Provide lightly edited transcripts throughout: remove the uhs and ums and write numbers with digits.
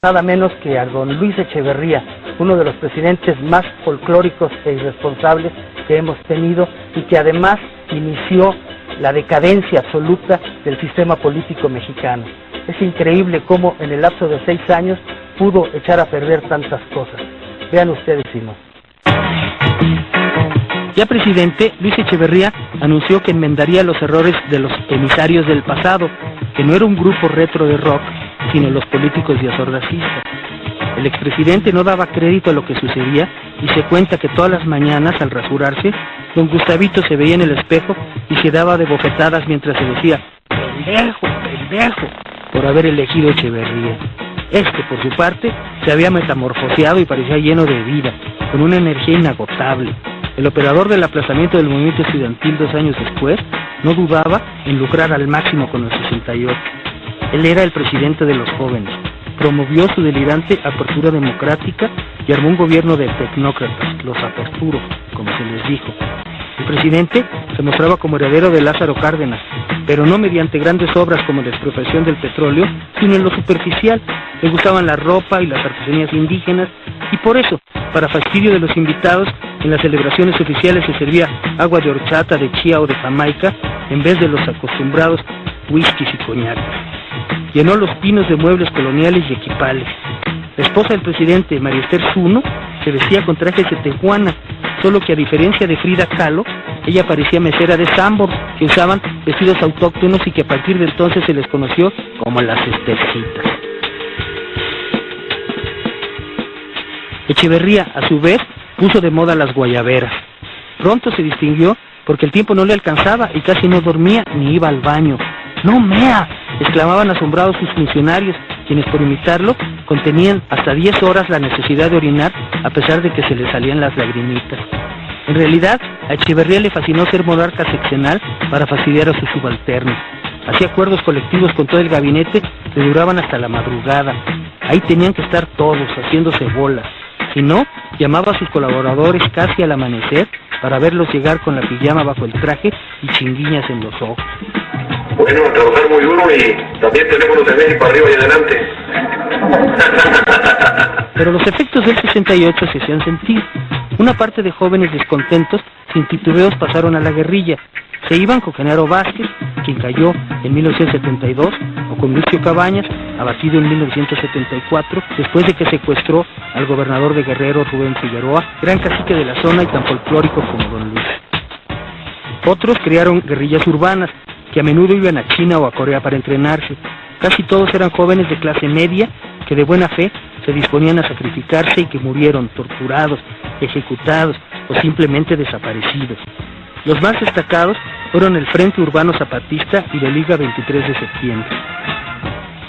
nada menos que a don Luis Echeverría, uno de los presidentes más folclóricos e irresponsables que hemos tenido y que además inició la decadencia absoluta del sistema político mexicano. Es increíble cómo en el lapso de 6 años pudo echar a perder tantas cosas. Vean ustedes si no. Ya presidente, Luis Echeverría anunció que enmendaría los errores de los emisarios del pasado, que no era un grupo retro de rock, sino los políticos diazordacistas. El expresidente no daba crédito a lo que sucedía y se cuenta que todas las mañanas, al rasurarse, don Gustavito se veía en el espejo y se daba de bofetadas mientras se decía «pendejo, pendejo», por haber elegido Echeverría. Por su parte, se había metamorfoseado y parecía lleno de vida, con una energía inagotable. El operador del aplazamiento del movimiento estudiantil 2 años después no dudaba en lucrar al máximo con el 68. Él era el presidente de los jóvenes, promovió su delirante apertura democrática y armó un gobierno de tecnócratas, los aperturos, como se les dijo. El presidente se mostraba como heredero de Lázaro Cárdenas, pero no mediante grandes obras como la expropiación del petróleo, sino en lo superficial. Le gustaban la ropa y las artesanías indígenas, y por eso, para fastidio de los invitados, en las celebraciones oficiales se servía agua de horchata, de chía o de Jamaica, en vez de los acostumbrados whiskies y coñac. Llenó los pinos de muebles coloniales y equipales. La esposa del presidente, María Esther Zuno, se vestía con trajes de tejuana, solo que a diferencia de Frida Kahlo, ella parecía mesera de Sambor, que usaban vestidos autóctonos y que a partir de entonces se les conoció como las Estercitas. Echeverría, a su vez, puso de moda las guayaberas. Pronto se distinguió porque el tiempo no le alcanzaba y casi no dormía ni iba al baño. ¡No mea!, exclamaban asombrados sus funcionarios, quienes por imitarlo contenían hasta 10 horas la necesidad de orinar a pesar de que se le salían las lagrimitas. En realidad, a Echeverría le fascinó ser monarca seccional para fastidiar a sus subalternos. Hacía acuerdos colectivos con todo el gabinete que duraban hasta la madrugada. Ahí tenían que estar todos, haciéndose bolas. Si no, llamaba a sus colaboradores casi al amanecer para verlos llegar con la pijama bajo el traje y chinguiñas en los ojos. Bueno, trabajar muy duro y también teléfono de ir para arriba y adelante. Pero los efectos del 68 se hacían sentir. Una parte de jóvenes descontentos, sin titubeos, pasaron a la guerrilla. Se iban con Genaro Vázquez, quien cayó en 1972, o con Lucio Cabañas, abatido en 1974, después de que secuestró al gobernador de Guerrero, Rubén Figueroa, gran cacique de la zona y tan folclórico como don Luis. Otros crearon guerrillas urbanas, que a menudo iban a China o a Corea para entrenarse. Casi todos eran jóvenes de clase media, que de buena fe se disponían a sacrificarse y que murieron torturados, ejecutados o simplemente desaparecidos. Los más destacados fueron el Frente Urbano Zapatista y la Liga 23 de septiembre.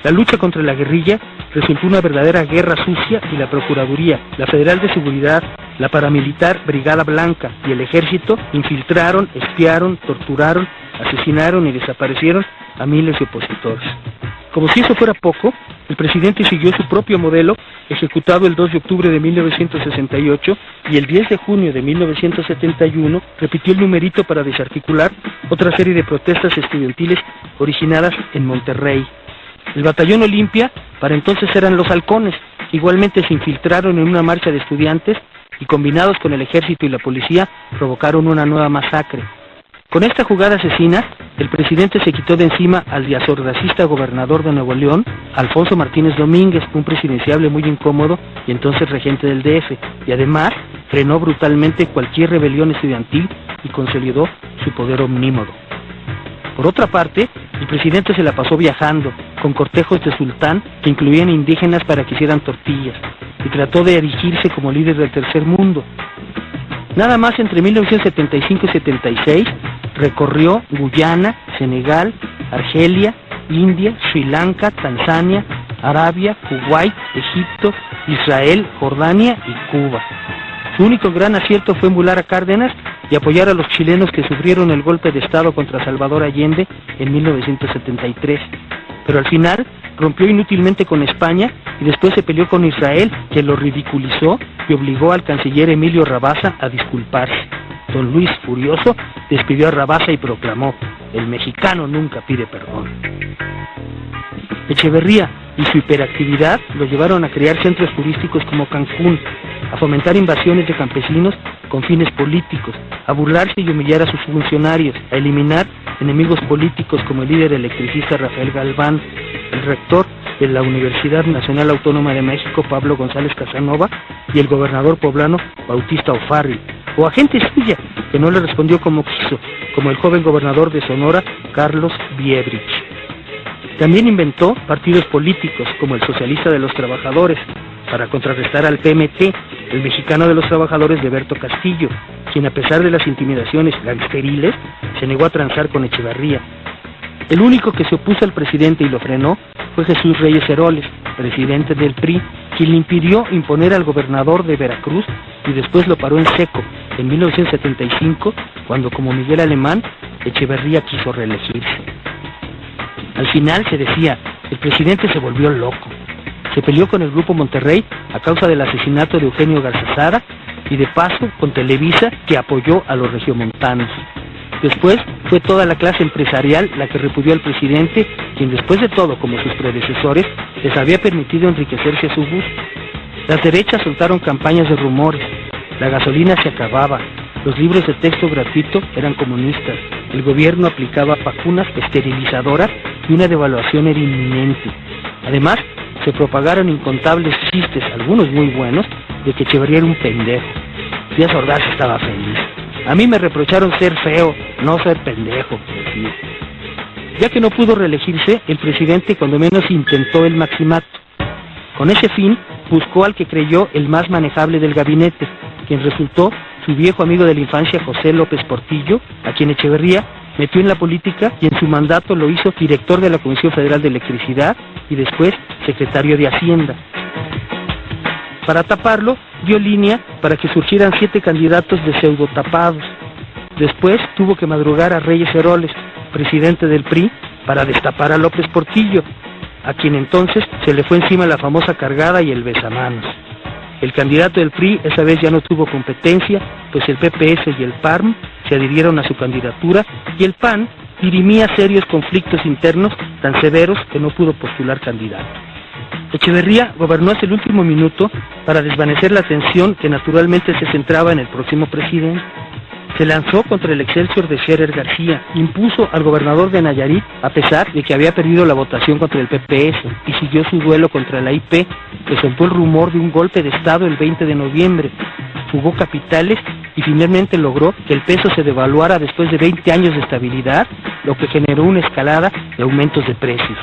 La lucha contra la guerrilla resultó una verdadera guerra sucia y la Procuraduría, la Federal de Seguridad, la paramilitar Brigada Blanca y el Ejército infiltraron, espiaron, torturaron, asesinaron y desaparecieron a miles de opositores. Como si eso fuera poco, el presidente siguió su propio modelo, ejecutado el 2 de octubre de 1968, y el 10 de junio de 1971 repitió el numerito para desarticular otra serie de protestas estudiantiles originadas en Monterrey. El Batallón Olimpia, para entonces eran los halcones, igualmente se infiltraron en una marcha de estudiantes y combinados con el ejército y la policía provocaron una nueva masacre. Con esta jugada asesina, el presidente se quitó de encima al diazordacista gobernador de Nuevo León, Alfonso Martínez Domínguez, un presidenciable muy incómodo y entonces regente del DF, y además frenó brutalmente cualquier rebelión estudiantil y consolidó su poder omnímodo. Por otra parte, el presidente se la pasó viajando, con cortejos de sultán que incluían indígenas para que hicieran tortillas, y trató de erigirse como líder del tercer mundo. Nada más entre 1975 y 76 recorrió Guyana, Senegal, Argelia, India, Sri Lanka, Tanzania, Arabia, Kuwait, Egipto, Israel, Jordania y Cuba. Su único gran acierto fue emular a Cárdenas y apoyar a los chilenos que sufrieron el golpe de Estado contra Salvador Allende en 1973. Pero al final rompió inútilmente con España y después se peleó con Israel, que lo ridiculizó y obligó al canciller Emilio Rabasa a disculparse. Don Luis, furioso, despidió a Rabasa y proclamó: el mexicano nunca pide perdón. Echeverría, y su hiperactividad lo llevaron a crear centros turísticos como Cancún, a fomentar invasiones de campesinos con fines políticos, a burlarse y humillar a sus funcionarios, a eliminar enemigos políticos como el líder electricista Rafael Galván, el rector de la Universidad Nacional Autónoma de México, Pablo González Casanova, y el gobernador poblano Bautista O'Farrill, o a gente suya que no le respondió como quiso, como el joven gobernador de Sonora, Carlos Biebrich. También inventó partidos políticos como el Socialista de los Trabajadores, para contrarrestar al PMT, el Mexicano de los Trabajadores de Berto Castillo, quien a pesar de las intimidaciones gangsteriles, se negó a transar con Echeverría. El único que se opuso al presidente y lo frenó fue Jesús Reyes Heroles, presidente del PRI, quien le impidió imponer al gobernador de Veracruz y después lo paró en seco en 1975, cuando como Miguel Alemán, Echeverría quiso reelegirse. Al final se decía, el presidente se volvió loco. Se peleó con el Grupo Monterrey a causa del asesinato de Eugenio Garzazada y de paso con Televisa, que apoyó a los regiomontanos. Después fue toda la clase empresarial la que repudió al presidente, quien después de todo, como sus predecesores, les había permitido enriquecerse a su gusto. Las derechas soltaron campañas de rumores, la gasolina se acababa, los libros de texto gratuito eran comunistas, el gobierno aplicaba vacunas esterilizadoras y una devaluación era inminente. Además, se propagaron incontables chistes, algunos muy buenos, de que Echeverría era un pendejo. Díaz Ordaz estaba feliz. A mí me reprocharon ser feo, no ser pendejo, decía. Ya que no pudo reelegirse, el presidente cuando menos intentó el maximato. Con ese fin, buscó al que creyó el más manejable del gabinete, quien resultó su viejo amigo de la infancia, José López Portillo, a quien Echeverría metió en la política y en su mandato lo hizo director de la Comisión Federal de Electricidad y después secretario de Hacienda. Para taparlo, dio línea para que surgieran 7 candidatos de pseudotapados. Después tuvo que madrugar a Reyes Heroles, presidente del PRI, para destapar a López Portillo, a quien entonces se le fue encima la famosa cargada y el besamanos. El candidato del PRI esa vez ya no tuvo competencia, pues el PPS y el PARM se adhirieron a su candidatura y el PAN dirimía serios conflictos internos tan severos que no pudo postular candidato. Echeverría gobernó hasta el último minuto para desvanecer la tensión que naturalmente se centraba en el próximo presidente. Se lanzó contra el Excelsior de Scherer García, impuso al gobernador de Nayarit a pesar de que había perdido la votación contra el PPS y siguió su duelo contra la IP, que soltó el rumor de un golpe de Estado el 20 de noviembre. Fugó capitales y finalmente logró que el peso se devaluara después de 20 años de estabilidad, lo que generó una escalada de aumentos de precios.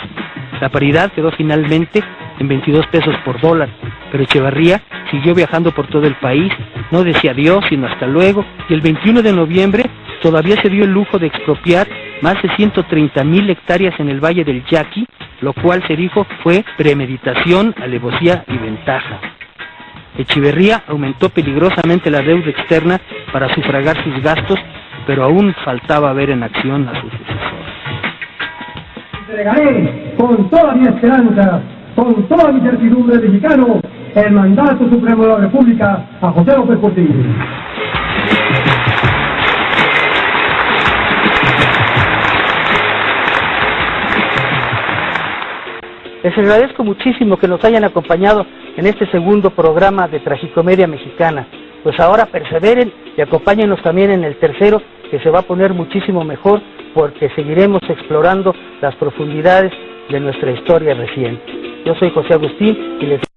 La paridad quedó finalmente en 22 pesos por dólar, pero Echeverría siguió viajando por todo el país, no decía adiós sino hasta luego, y el 21 de noviembre todavía se dio el lujo de expropiar más de 130,000 hectáreas en el Valle del Yaqui, lo cual se dijo fue premeditación, alevosía y ventaja. Echeverría aumentó peligrosamente la deuda externa para sufragar sus gastos, pero aún faltaba ver en acción a su sucesor. Entregaré con toda mi esperanza, con toda mi certidumbre de mexicano, el mandato supremo de la República a José López Portillo. Les agradezco muchísimo que nos hayan acompañado en este segundo programa de Tragicomedia Mexicana. Pues ahora perseveren y acompáñenos también en el tercero, que se va a poner muchísimo mejor, porque seguiremos explorando las profundidades de nuestra historia reciente. Yo soy José Agustín y les